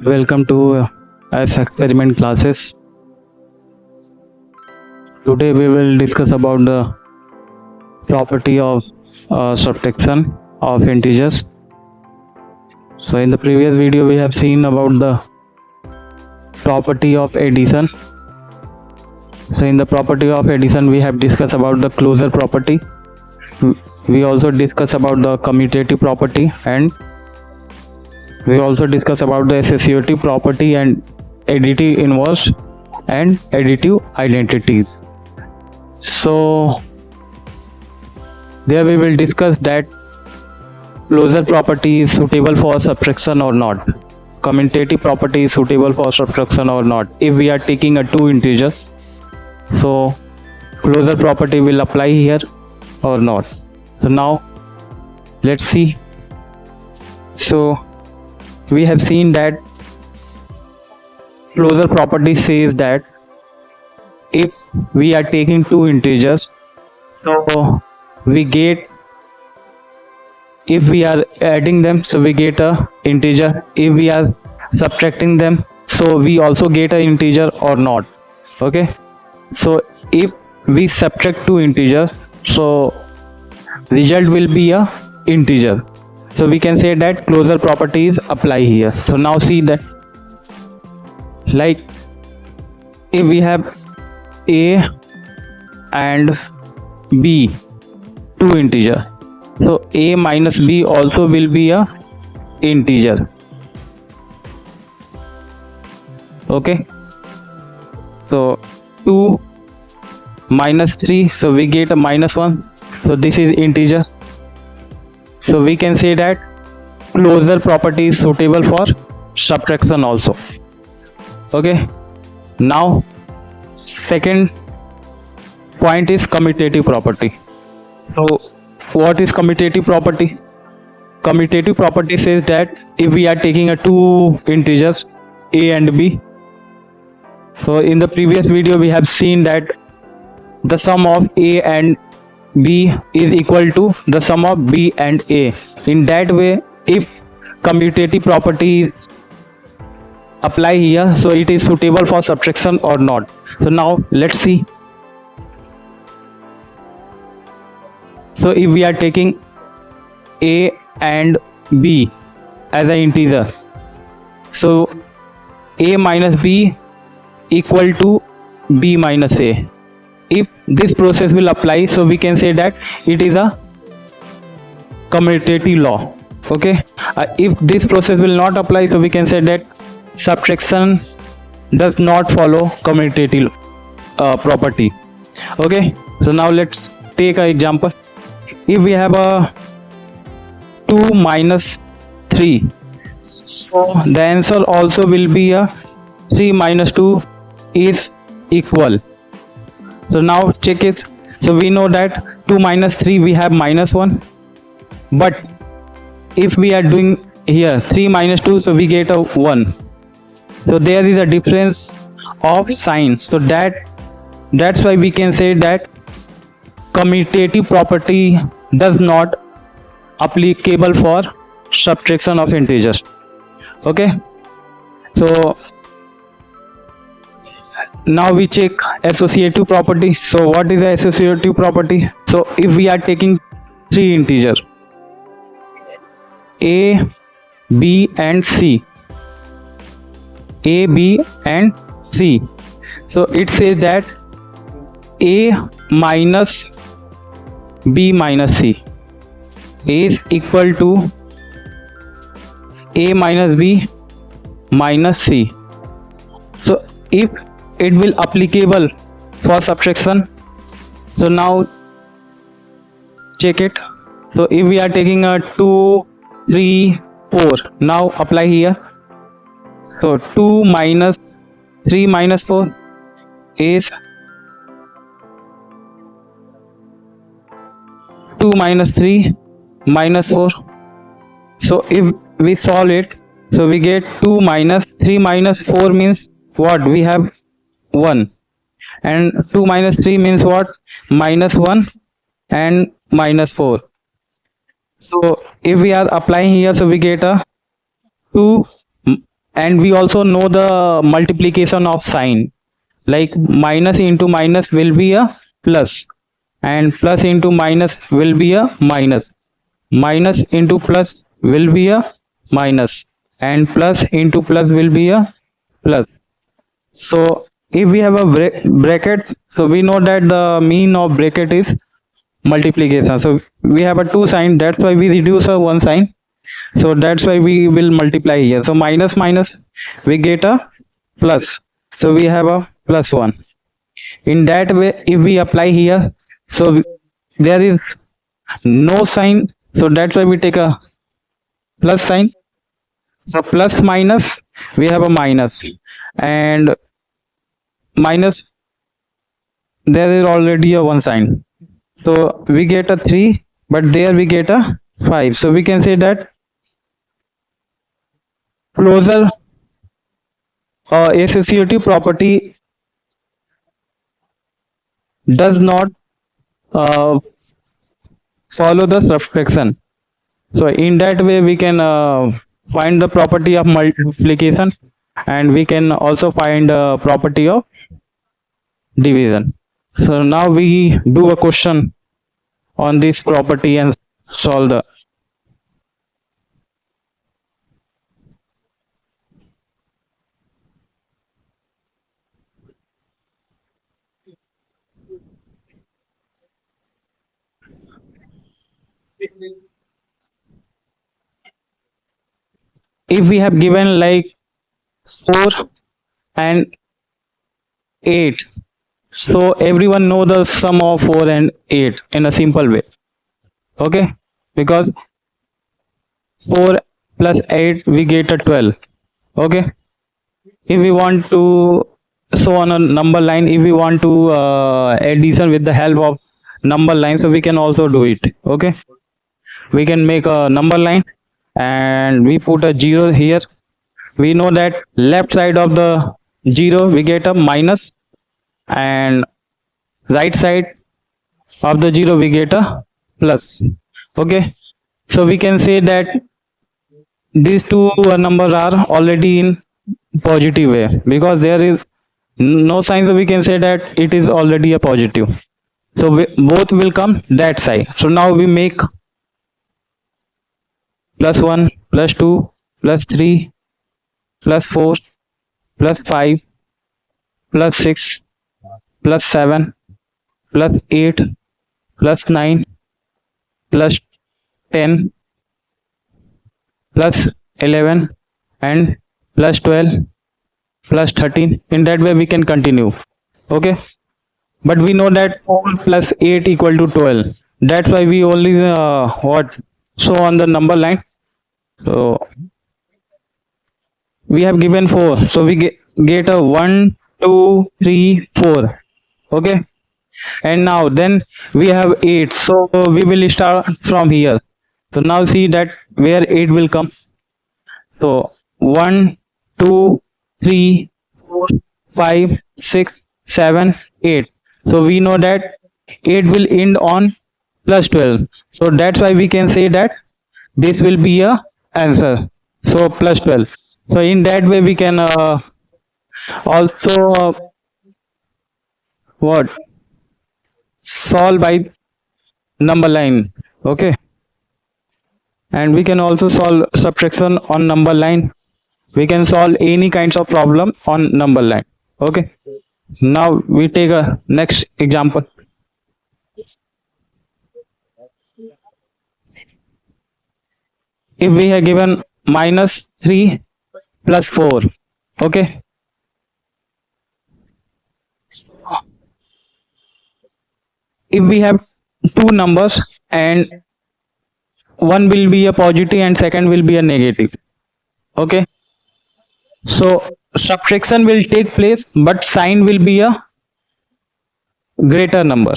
Welcome to S experiment classes. Today we will discuss about the property of subtraction of integers. So in the previous video we have seen about the property of addition. So in the property of addition we have discussed about the closure property. We also discuss about the commutative property, and we also discuss about the associative property and additive inverse and additive identities. So there we will discuss that closure property is suitable for subtraction or not, commutative property is suitable for subtraction or not. If we are taking a two integers, so closure property will apply here or not. So now let's see. So we have seen that closure property says that if we are taking two integers, so we get, if we are adding them, so we get a integer. If we are subtracting them, so we also get an integer or not. Okay, so if we subtract two integers, so result will be a integer. So we can say that closure properties apply here. So now see that, like if we have a and b, two integer, so a minus b also will be a integer. Okay, so 2 minus 3, so we get a minus 1, so this is integer. So we can say that closure property is suitable for subtraction also. Okay, now second point is commutative property. So what is commutative property? Commutative property says that if we are taking a two integers a and b, so in the previous video we have seen that the sum of a and b is equal to the sum of b and a. In that way, if commutative properties apply here, so it is suitable for subtraction or not. So now let's see. So if we are taking a and b as an integer, so a minus b equal to b minus a. If this process will apply, so we can say that it is a commutative law. Okay, if this process will not apply, so we can say that subtraction does not follow commutative property. Okay, so now let's take an example. If we have a 2 minus 3, so the answer also will be a 3 minus 2 is equal. So now check it. So we know that 2 minus 3 we have minus 1, but if we are doing here 3 minus 2, so we get a 1. So there is a difference of sign. So that's why we can say that commutative property does not applicable for subtraction of integers. Okay, so now we check associative property. So what is the associative property? So if we are taking three integers a, b and c, a, b and c, so it says that a minus b minus c is equal to a minus b minus c. So if it will applicable for subtraction, so now check it. So if we are taking a 2, 3, 4, now apply here. So 2 minus 3 minus 4 is 2 minus 3 minus 4. So if we solve it, so we get 2 minus 3 minus 4 means what? We have 1, and 2 minus 3 means what? Minus 1 and minus 4. So if we are applying here, so we get a 2 and we also know the multiplication of sign, like minus into minus will be a plus, and plus into minus will be a minus, minus into plus will be a minus, and plus into plus will be a plus. So if we have a bracket, so we know that the mean of bracket is multiplication. So we have a two sign, that's why we reduce a one sign, so that's why we will multiply here. So minus minus we get a plus, so we have a plus 1. In that way, if we apply here, so there is no sign, so that's why we take a plus sign. So plus minus we have a minus, and minus there is already a one sign, so we get a 3, but there we get a 5. So we can say that closure associative property does not uh, follow the subtraction. So in that way we can find the property of multiplication, and we can also find property of division. So now we do a question on this property and solve the. If we have given like 4 and 8, so everyone know the sum of 4 and 8 in a simple way, okay, because 4 plus 8 we get a 12, okay. If we want to, so on a number line, if we want to addition with the help of number line, so we can also do it, okay. We can make a number line and we put a 0 here. We know that left side of the 0 we get a minus, and right side of the 0 we get a plus, okay. So we can say that these two numbers are already in positive way, because there is no sign, so we can say that it is already a positive, so both will come that side. So now we make plus 1 plus 2 plus 3 plus 4 plus 5 plus 6 plus 7 plus 8 plus 9 plus 10 plus 11 and plus 12 plus 13. In that way we can continue, okay. But we know that 4 plus 8 equal to 12, that's why we only what show on the number line. So we have given 4, so we get a 1 2 3 4, okay. And now then we have 8, so we will start from here. So now see that where 8 will come. So 1 2 3 4 5 6 7 8, so we know that 8 will end on plus 12, so that's why we can say that this will be a answer, so plus 12. So in that way we can also what solve by number line, okay. And we can also solve subtraction on number line. We can solve any kinds of problem on number line, okay. Now we take a next example. If we have given minus 3 plus 4, okay. If we have two numbers and one will be a positive and second will be a negative, okay. So subtraction will take place, but sign will be a greater number.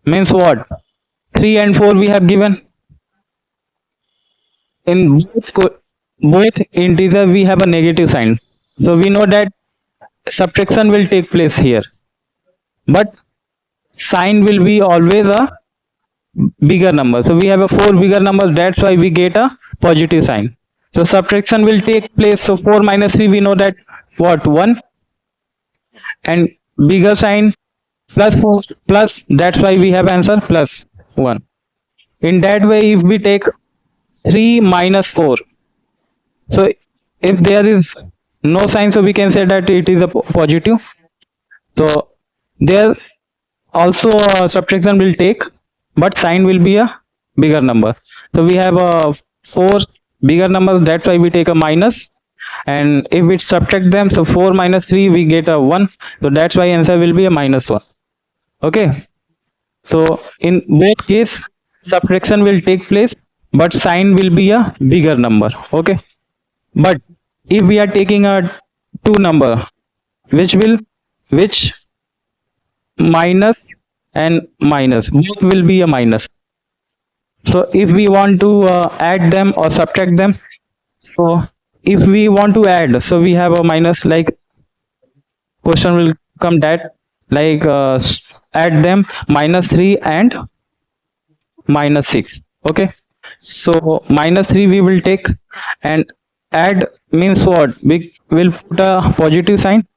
Means what? 3 and 4 we have given. In both integer we have a negative sign. So we know that subtraction will take place here. But sign will be always a bigger number. So we have a 4 bigger numbers. That's why we get a positive sign. So subtraction will take place. So 4 minus 3, we know that what, 1, and bigger sign plus 4 plus, that's why we have answer plus 1. In that way, if we take 3 minus 4, so if there is no sign, so we can say that it is a positive. So there also subtraction will take, but sign will be a bigger number. So we have a 4 bigger numbers, that's why we take a minus, and if we subtract them, so 4 minus 3 we get a 1, so that's why answer will be a minus 1. Okay, so in both case subtraction will take place, but sign will be a bigger number. Okay, but if we are taking a 2 number, which minus and minus both will be a minus. So if we want to add them or subtract them, so if we want to add, so we have a minus, like question will come that, like add them minus 3 and minus 6. Okay, so minus 3 we will take, and add means what, we will put a positive sign,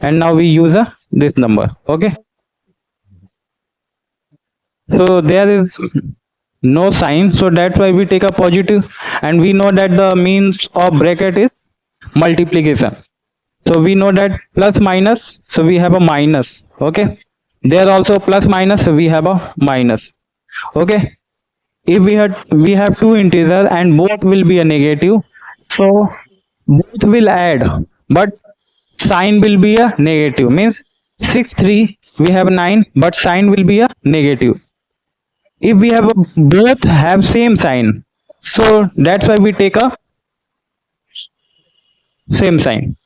and now we use a this number. Okay, so there is no sign, so that's why we take a positive, and we know that the means of bracket is multiplication. So we know that plus minus, so we have a minus. Okay, there also plus minus, so we have a minus. Okay, if we have two integer and both will be a negative, so both will add, but sign will be a negative, means 6 3 we have 9, but sign will be a negative. If we have both have same sign, so that's why we take a same sign.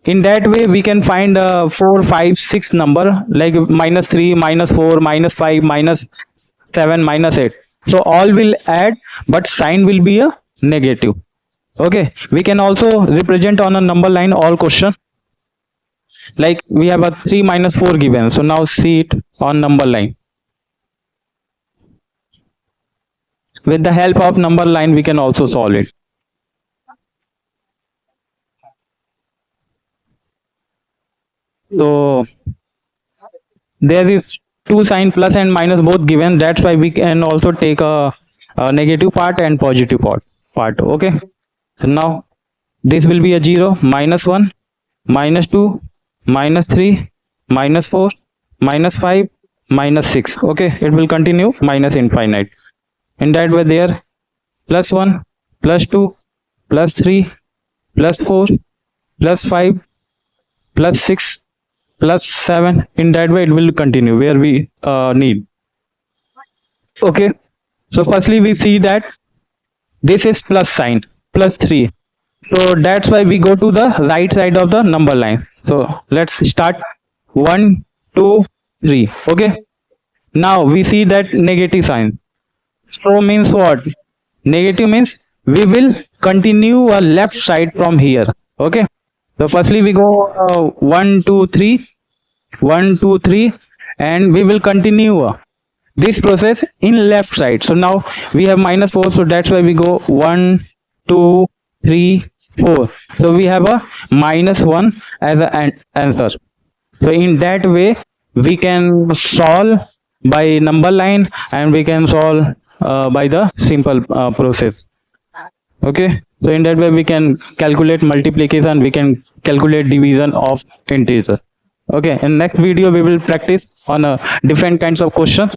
In that way we can find 4 5 6 number, like minus 3 minus 4 minus 5 minus 7 minus 8, so all will add, but sign will be a negative. Okay, we can also represent on a number line all question, like we have a 3 minus 4 given, so now see it on number line. With the help of number line we can also solve it. So there is two sign plus and minus both given, that's why we can also take a negative part and positive part. Okay, so now this will be a 0 minus 1 minus 2 minus 3 minus 4 minus 5 minus 6. Okay, it will continue minus infinite. In that way there plus 1 plus 2 plus 3 plus 4 plus 5 plus 6 plus 7, in that way it will continue where we need. Okay, so firstly we see that this is plus sign, plus 3, so that's why we go to the right side of the number line. So let's start 1 2 3. Okay, now we see that negative sign, so means what, negative means we will continue a left side from here. Okay, so firstly we go 1 2 3 1 2 3, and we will continue this process in left side. So now we have minus 4, so that's why we go 1 2 3 4, so we have a minus 1 as an answer. So in that way we can solve by number line, and we can solve by the simple process. Okay, so in that way we can calculate multiplication, we can calculate division of integer. Okay, in next video we will practice on different kinds of questions.